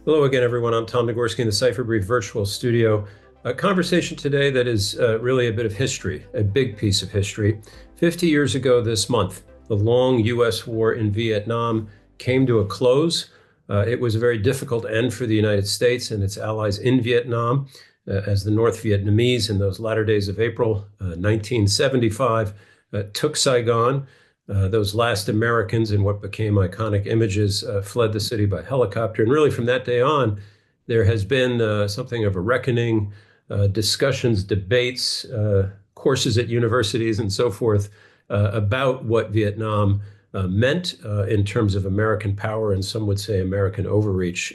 Hello again, everyone. I'm Tom Nagorski in the Cipher Brief virtual studio. A conversation today that is really a bit of history, a big piece of history. 50 years ago this month, the long U.S. war in Vietnam came to a close. It was a very difficult end for the United States and its allies in Vietnam, as the North Vietnamese in those latter days of April 1975 took Saigon. Those last Americans in what became iconic images fled the city by helicopter. And really, from that day on, there has been something of a reckoning, discussions, debates, courses at universities, and so forth about what Vietnam meant in terms of American power, and some would say American overreach,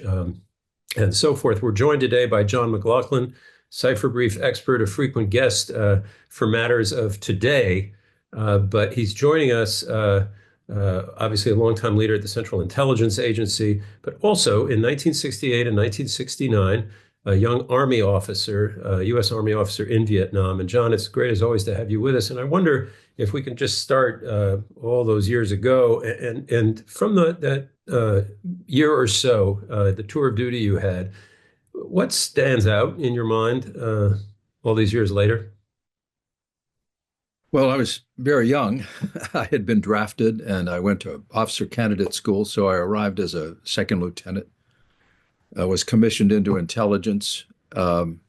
and so forth. We're joined today by John McLaughlin, Cipher Brief expert, a frequent guest for matters of today. But he's joining us, obviously a longtime leader at the Central Intelligence Agency, but also in 1968 and 1969, a young Army officer, U.S. Army officer in Vietnam. And John, it's great as always to have you with us. And I wonder if we can just start all those years ago, and from that year or so, the tour of duty you had, what stands out in your mind all these years later? Well, I was very young. I had been drafted and I went to officer candidate school. So I arrived as a second lieutenant. I was commissioned into intelligence. Um,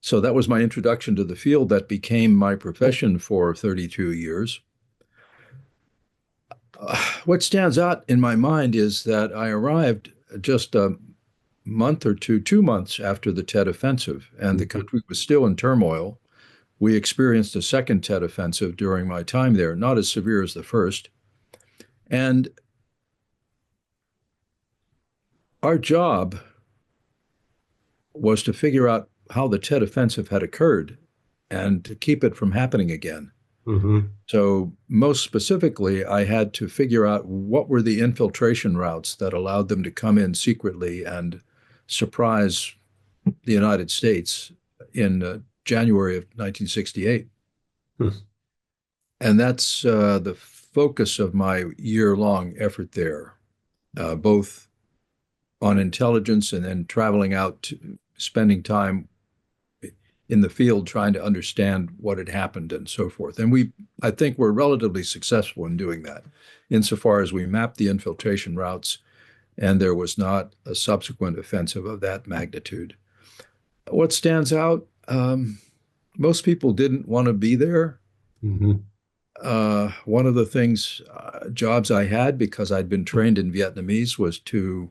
so that was my introduction to the field that became my profession for 32 years. What stands out in my mind is that I arrived just a month or two, 2 months after the Tet Offensive, and the country was still in turmoil. We experienced a second Tet Offensive during my time there, not as severe as the first. And our job was to figure out how the Tet Offensive had occurred and to keep it from happening again. Mm-hmm. So, most specifically, I had to figure out what were the infiltration routes that allowed them to come in secretly and surprise the United States in January of 1968. And that's the focus of my year-long effort there, both on intelligence and then traveling out, spending time in the field trying to understand what had happened and so forth. And I think, we're relatively successful in doing that, insofar as we mapped the infiltration routes, and there was not a subsequent offensive of that magnitude. What stands out? Most people didn't want to be there. Mm-hmm. One of the things, jobs I had because I'd been trained in Vietnamese, was to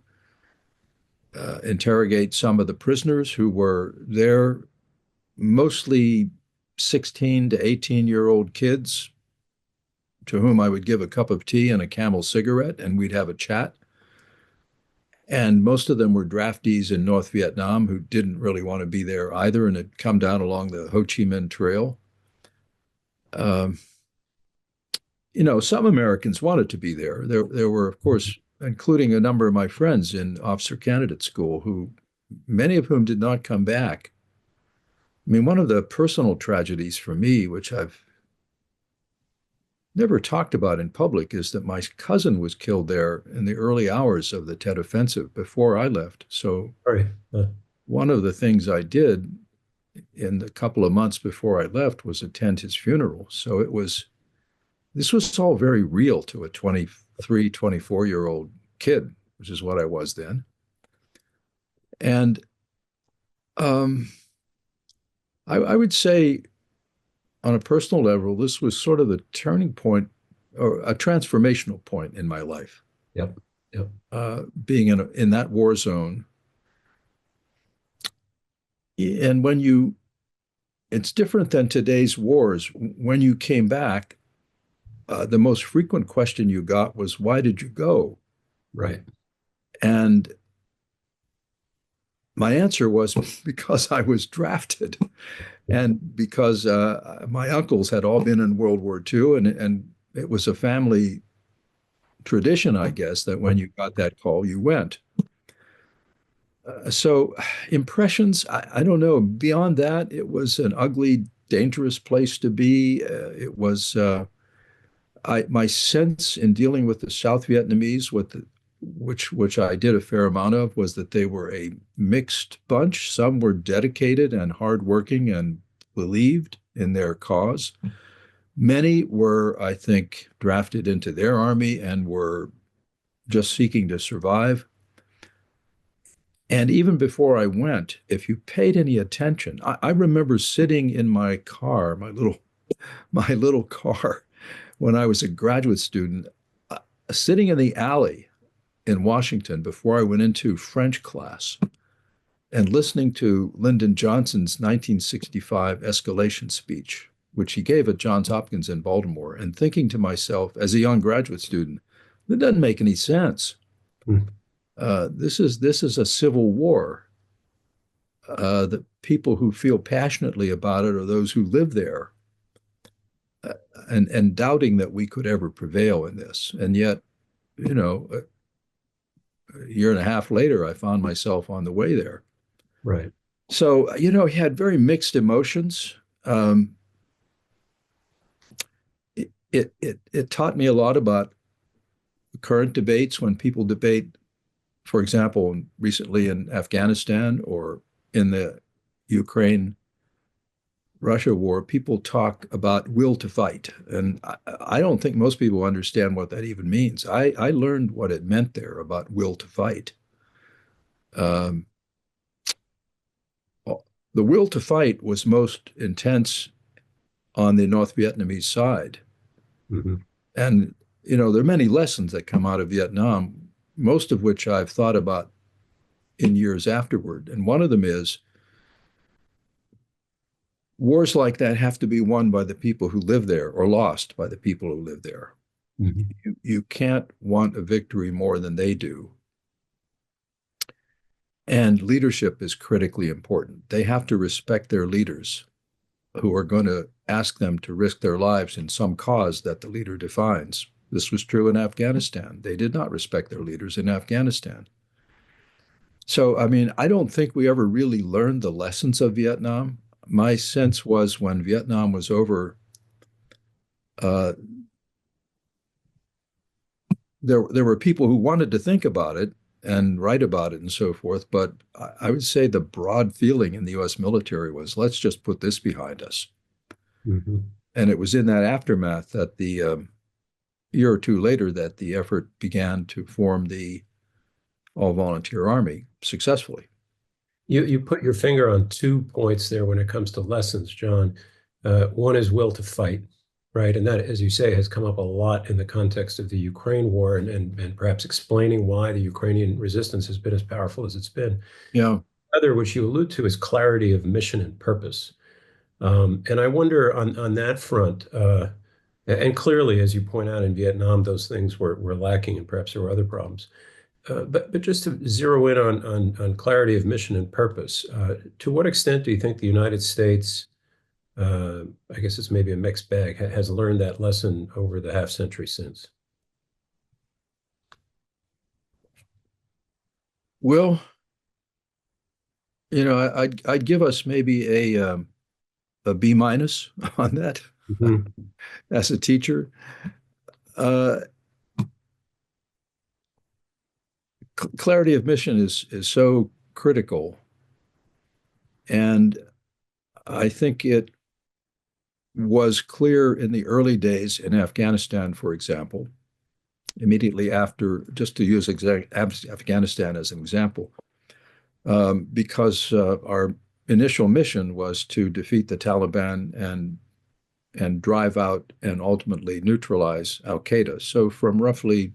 interrogate some of the prisoners who were there, mostly 16 to 18-year-old kids to whom I would give a cup of tea and a Camel cigarette, and we'd have a chat. And most of them were draftees in North Vietnam who didn't really want to be there either and had come down along the Ho Chi Minh Trail. Um, some Americans wanted to be there. There were, of course, including a number of my friends in officer candidate school, many of whom did not come back. I mean, one of the personal tragedies for me, which I've never talked about in public, is that my cousin was killed there in the early hours of the Tet Offensive before I left. So Sorry. one of the things I did in the couple of months before I left was attend his funeral. So this was all very real to a 23, 24-year-old kid, which is what I was then. And I would say, on a personal level, this was sort of the turning point or a transformational point in my life. Yep. Yep. Being in that war zone. And it's different than today's wars. When you came back, the most frequent question you got was, why did you go? Right. And my answer was, because I was drafted, and because my uncles had all been in World War II, and it was a family tradition, I guess, that when you got that call, you went. So impressions, I don't know. Beyond that, it was an ugly, dangerous place to be. It was my sense in dealing with the South Vietnamese which I did a fair amount of, was that they were a mixed bunch. Some were dedicated and hardworking and believed in their cause. Many were, I think, drafted into their army and were just seeking to survive. And even before I went, if you paid any attention, I remember sitting in my car, my little car, when I was a graduate student, sitting in the alley in Washington before I went into French class and listening to Lyndon Johnson's 1965 escalation speech, which he gave at Johns Hopkins in Baltimore, and thinking to myself as a young graduate student, that doesn't make any sense. Mm. This is a civil war. The people who feel passionately about it are those who live there, and doubting that we could ever prevail in this. And yet, you know, a year and a half later, I found myself on the way there. Right. So, he had very mixed emotions. It taught me a lot about current debates when people debate, for example, recently in Afghanistan or in the Ukraine Russia war, people talk about will to fight. And I don't think most people understand what that even means. I learned what it meant there about will to fight. Um, the will to fight was most intense on the North Vietnamese side. Mm-hmm. And, there are many lessons that come out of Vietnam, most of which I've thought about in years afterward. And one of them is wars like that have to be won by the people who live there or lost by the people who live there. Mm-hmm. You can't want a victory more than they do. And leadership is critically important. They have to respect their leaders who are going to ask them to risk their lives in some cause that the leader defines. This was true in Afghanistan. They did not respect their leaders in Afghanistan. So, I mean, I don't think we ever really learned the lessons of Vietnam. My sense was when Vietnam was over, uh, there were people who wanted to think about it and write about it and so forth. But I would say the broad feeling in the U.S. military was, let's just put this behind us. Mm-hmm. And it was in that aftermath that the year or two later that the effort began to form the all-volunteer army successfully. You put your finger on 2 points there when it comes to lessons, John. One is will to fight, right? And that, as you say, has come up a lot in the context of the Ukraine war and perhaps explaining why the Ukrainian resistance has been as powerful as it's been. Yeah. Other, which you allude to, is clarity of mission and purpose. And I wonder on that front, and clearly, as you point out in Vietnam, those things were lacking, and perhaps there were other problems. But just to zero in on clarity of mission and purpose, to what extent do you think the United States, I guess it's maybe a mixed bag, has learned that lesson over the half century since? Well, I'd give us maybe a B minus on that Mm-hmm. as a teacher. Uh, Clarity of mission is so critical, and I think it was clear in the early days in Afghanistan, for example, immediately after, just to use Afghanistan as an example, because our initial mission was to defeat the Taliban and drive out and ultimately neutralize Al Qaeda. So from roughly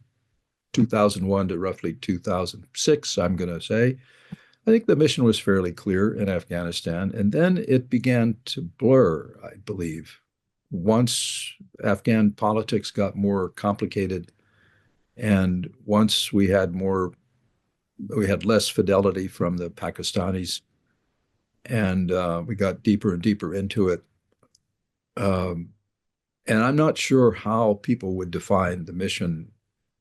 2001 to roughly 2006, I'm going to say, I think the mission was fairly clear in Afghanistan. And then it began to blur, I believe, once Afghan politics got more complicated and once we had less fidelity from the Pakistanis, and we got deeper and deeper into it. Um, and I'm not sure how people would define the mission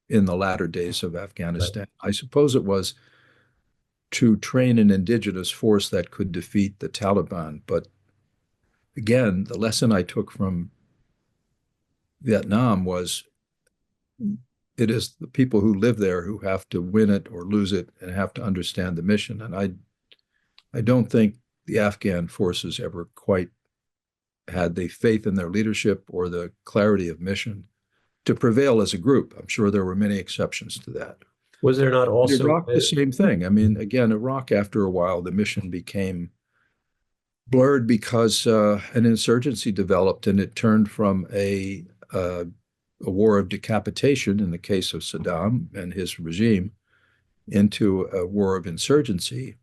in the latter days of Right. Afghanistan. I suppose it was to train an indigenous force that could defeat the Taliban. But again, the lesson I took from Vietnam was it is the people who live there who have to win it or lose it and have to understand the mission. And I don't think the Afghan forces ever quite had the faith in their leadership or the clarity of mission to prevail as a group. I'm sure there were many exceptions to that. Was there not In also Iraq, the same thing. I mean, again, Iraq, after a while, the mission became blurred because an insurgency developed and it turned from a war of decapitation in the case of Saddam and his regime into a war of insurgency.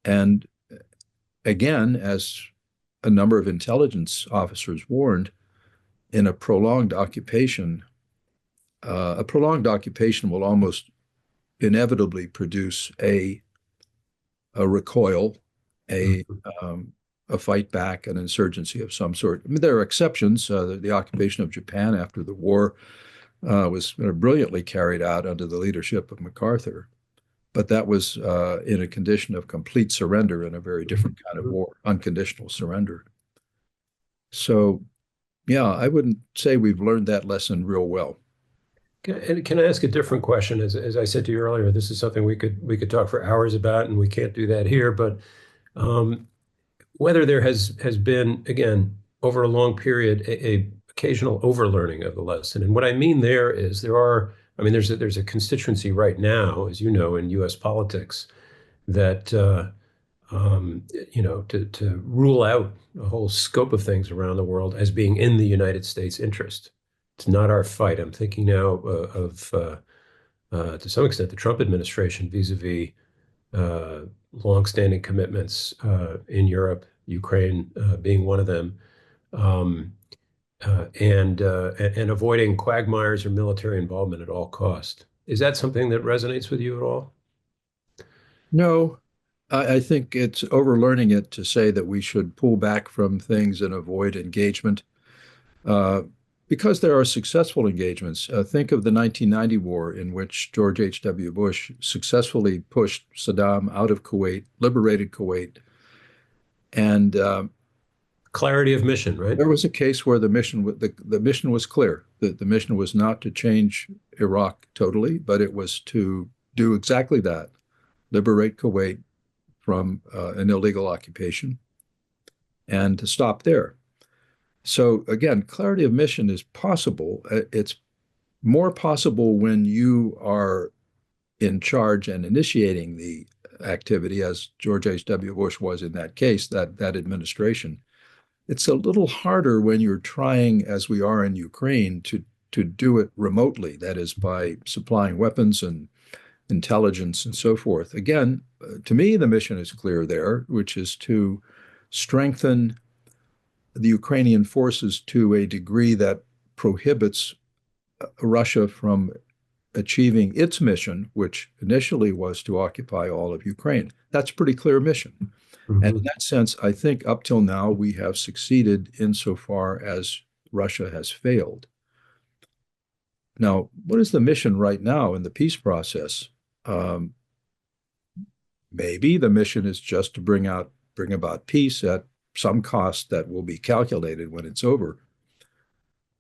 And again, as a number of intelligence officers warned, in a prolonged occupation will almost inevitably produce a recoil, a a fight back, an insurgency of some sort. I mean, there are exceptions. The occupation of Japan after the war was brilliantly carried out under the leadership of MacArthur, but that was in a condition of complete surrender in a very different kind of war, unconditional surrender. So, yeah, I wouldn't say we've learned that lesson real well. can I ask a different question? As I said to you earlier, this is something we could talk for hours about, and we can't do that here. But um, whether there has been, again, over a long period, a occasional overlearning of the lesson. And what I mean there is I mean, there's a constituency right now, as you know, in U.S. politics that to rule out a whole scope of things around the world as being in the United States interest. It's not our fight. I'm thinking now of to some extent, the Trump administration vis-a-vis longstanding commitments in Europe, Ukraine being one of them, um, and avoiding quagmires or military involvement at all cost. Is that something that resonates with you at all? No, I think it's overlearning it to say that we should pull back from things and avoid engagement. Uh, because there are successful engagements. Think of the 1990 war in which George H.W. Bush successfully pushed Saddam out of Kuwait, liberated Kuwait, and Clarity of mission, right? there was a case where the mission was clear. The mission was not to change Iraq totally, but it was to do exactly that, liberate Kuwait from an illegal occupation and to stop there. So again, clarity of mission is possible. It's more possible when you are in charge and initiating the activity, as George H.W. Bush was in that case, that administration. It's a little harder when you're trying, as we are in Ukraine, to do it remotely, that is, by supplying weapons and intelligence and so forth. Again, to me, the mission is clear there, which is to strengthen the Ukrainian forces to a degree that prohibits Russia from achieving its mission, which initially was to occupy all of Ukraine. That's a pretty clear mission. And in Mhm. that sense, I think up till now we have succeeded insofar as Russia has failed. Now, what is the mission right now in the peace process? Um, Maybe the mission is just to bring about peace at some cost that will be calculated when it's over.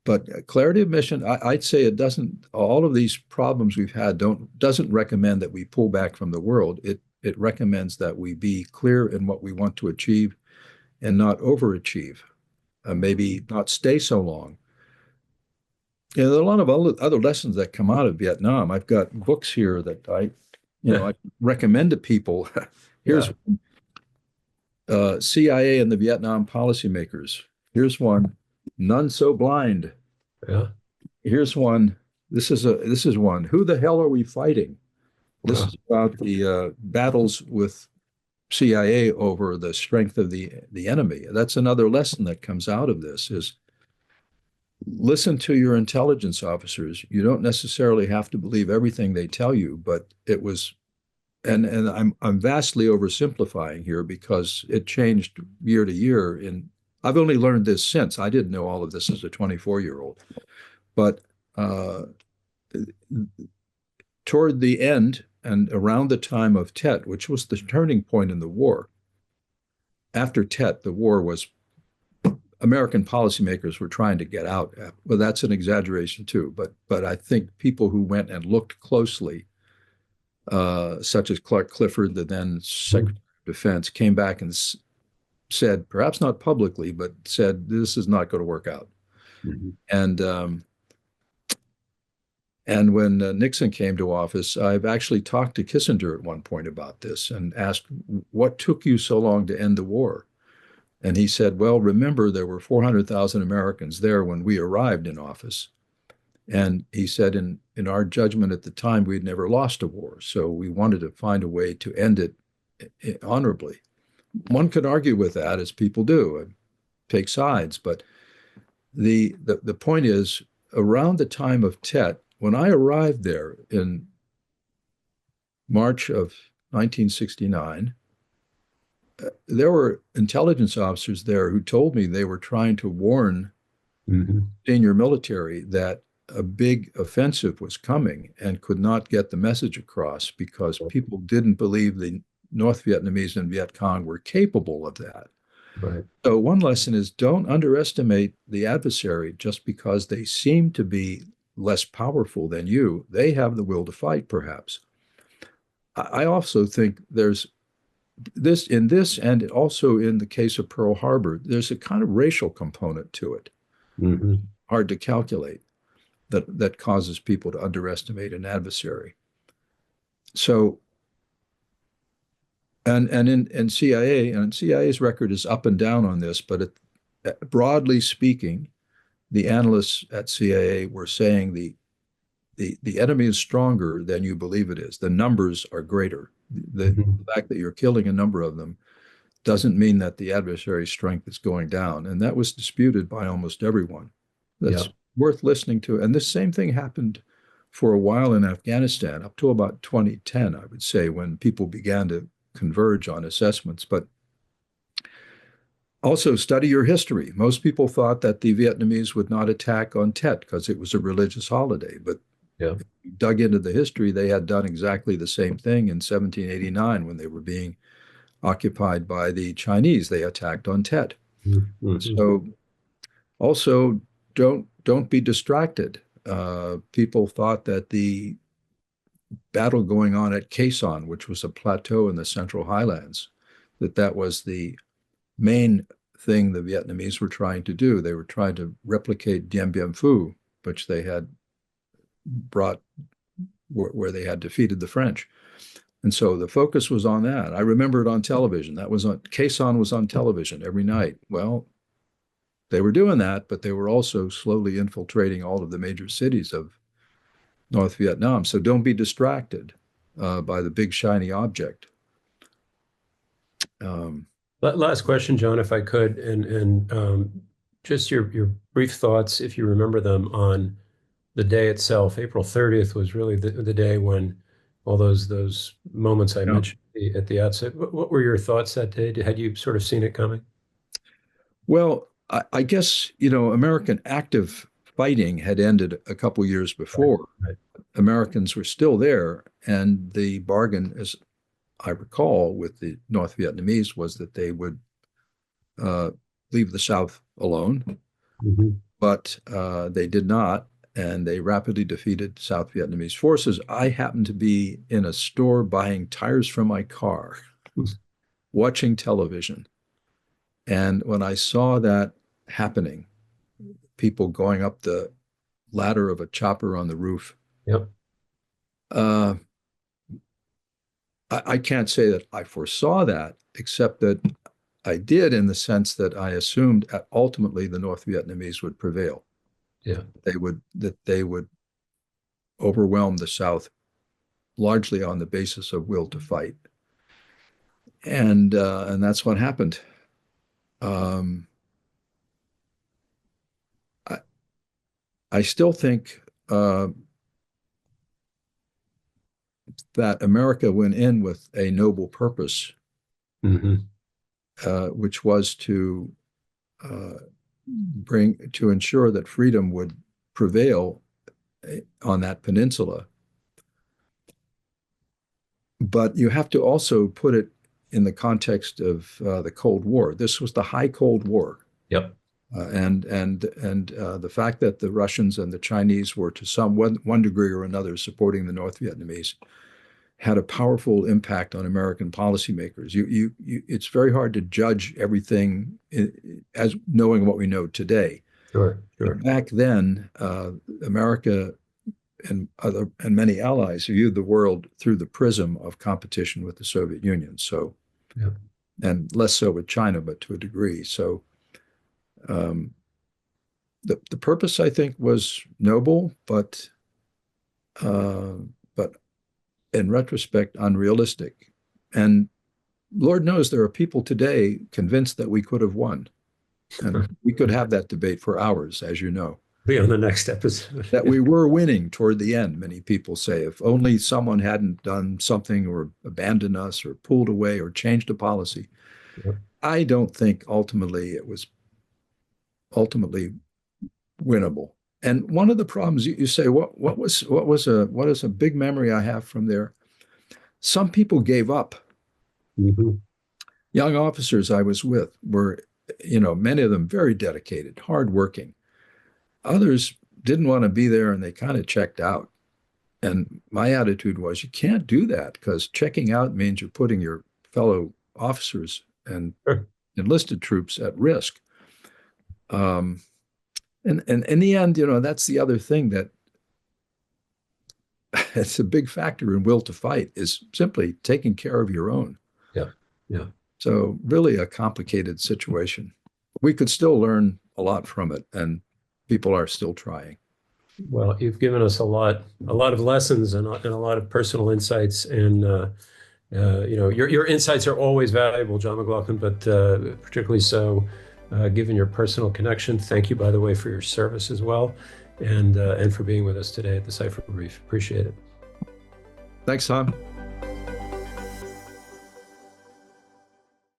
But clarity of mission, I'd say it doesn't. All of these problems we've had doesn't recommend that we pull back from the world. It recommends that we be clear in what we want to achieve and not overachieve. Maybe not stay so long. There are a lot of other lessons that come out of Vietnam. I've got books here that I recommend to people. Here's Yeah, CIA and the Vietnam Policymakers. Here's one, None So Blind. yeah, Here's one. This is one. Who the hell are we fighting? This yeah. is about the battles with CIA over the strength of the enemy. That's another lesson that comes out of this is listen to your intelligence officers. You don't necessarily have to believe everything they tell you, but it was and I'm vastly oversimplifying here because it changed year to year. I've only learned this since. I didn't know all of this as a 24-year-old. But uh, toward the end and around the time of Tet, which was the turning point in the war, after Tet, the war was American policymakers were trying to get out. Well, that's an exaggeration too, but I think people who went and looked closely, such as Clark Clifford, the then Secretary of Defense, came back and said, perhaps not publicly, but said this is not going to work out. Mhm. And and when Nixon came to office, I've actually talked to Kissinger at one point about this and asked, what took you so long to end the war? And he said, well, remember, there were 400,000 Americans there when we arrived in office. And he said, in our judgment at the time, we'd never lost a war. So we wanted to find a way to end it honorably. One could argue with that, as people do, take sides. But the point is, around the time of Tet, when I arrived there in March of 1969, there were intelligence officers there who told me they were trying to warn Mhm. senior military that a big offensive was coming and could not get the message across because people didn't believe the North Vietnamese and Viet Cong were capable of that. Right. So one lesson is don't underestimate the adversary just because they seem to be less powerful than you. They have the will to fight, perhaps. I also think there's this in this and also in the case of Pearl Harbor, there's a kind of racial component to it, Mhm. hard to calculate, that causes people to underestimate an adversary. So, and CIA, and CIA's record is up and down on this, but broadly speaking, the analysts at CIA were saying the enemy is stronger than you believe it is. The numbers are greater. The Mhm. fact that you're killing a number of them doesn't mean that the adversary's strength is going down. And that was disputed by almost everyone. Yeah. That's worth listening to. And this same thing happened for a while in Afghanistan, up to about 2010, I would say, when people began to converge on assessments. But also study your history. Most people thought that the Vietnamese would not attack on Tet because it was a religious holiday. But Yeah. dug into the history, they had done exactly the same thing in 1789 when they were being occupied by the Chinese. They attacked on Tet. Mhm. So also don't be distracted. People thought that the battle going on at Quai Son, which was a plateau in the Central Highlands, that was the main thing the Vietnamese were trying to do. They were trying to replicate Dien Bien Phu, which they had brought where they had defeated the French. And so the focus was on that. I remember it on television. That was on Quai Son was on television every night. Well, they were doing that, but they were also slowly infiltrating all of the major cities of North Vietnam. So don't be distracted by the big shiny object. Um, Last question, John, if I could, and just your brief thoughts, if you remember them, on the day itself. April 30th was really the day when all those moments I yeah. mentioned at the outset. What were your thoughts that day? Had you sort of seen it coming? Well, I guess, American active fighting had ended a couple years Right. before. Right. Americans were still there, and the bargain, as I recall, with the North Vietnamese was that they would uh, leave the South alone, Mhm. but they did not, and they rapidly defeated South Vietnamese forces. I happened to be in a store buying tires for my car, watching television, and when I saw that happening, people going up the ladder of a chopper on the roof, Yep. uh, I can't say that I foresaw that, except that I did in the sense that I assumed ultimately the North Vietnamese would prevail. Yeah. That they would overwhelm the South largely on the basis of will to fight, and that's what happened. Um, I, I still think that America went in with a noble purpose, Hmm. which was uh, to ensure that freedom would prevail on that peninsula. But you have to also put it in the context of the Cold War. This was the high Cold War. Yep. And the fact that the Russians and the Chinese were to one degree or another supporting the North Vietnamese had a powerful impact on American policymakers. It's very hard to judge everything as knowing what we know today. Sure, But sure. back then, America and many allies viewed the world through the prism of competition with the Soviet Union. So, Yeah. and less so with China, but to a degree. So, um, the purpose, I think, was noble, uh, but in retrospect, unrealistic. And Lord knows there are people today convinced that we could have won. And we could have that debate for hours, as you know. Be on the next episode. That we were winning toward the end, many people say. If only someone hadn't done something or abandoned us or pulled away or changed a policy. Yeah. I don't think ultimately it was ultimately winnable. And one of the problems you say, what is a big memory I have from there? Some people gave up. Mhm. Young officers I was with were, many of them very dedicated, hardworking. Others didn't want to be there and they kind of checked out. And my attitude was, you can't do that because checking out means you're putting your fellow officers and Sure. enlisted troops at risk. And in the end, that's the other thing that it's a big factor in will to fight is simply taking care of your own. Yeah, yeah. So really a complicated situation. We could still learn a lot from it, and people are still trying. Well, you've given us a lot of lessons and a lot of personal insights, and your insights are always valuable, John McLaughlin, but particularly so given your personal connection. Thank you, by the way, for your service as well, and for being with us today at the Cipher Brief. Appreciate it. Thanks, Tom.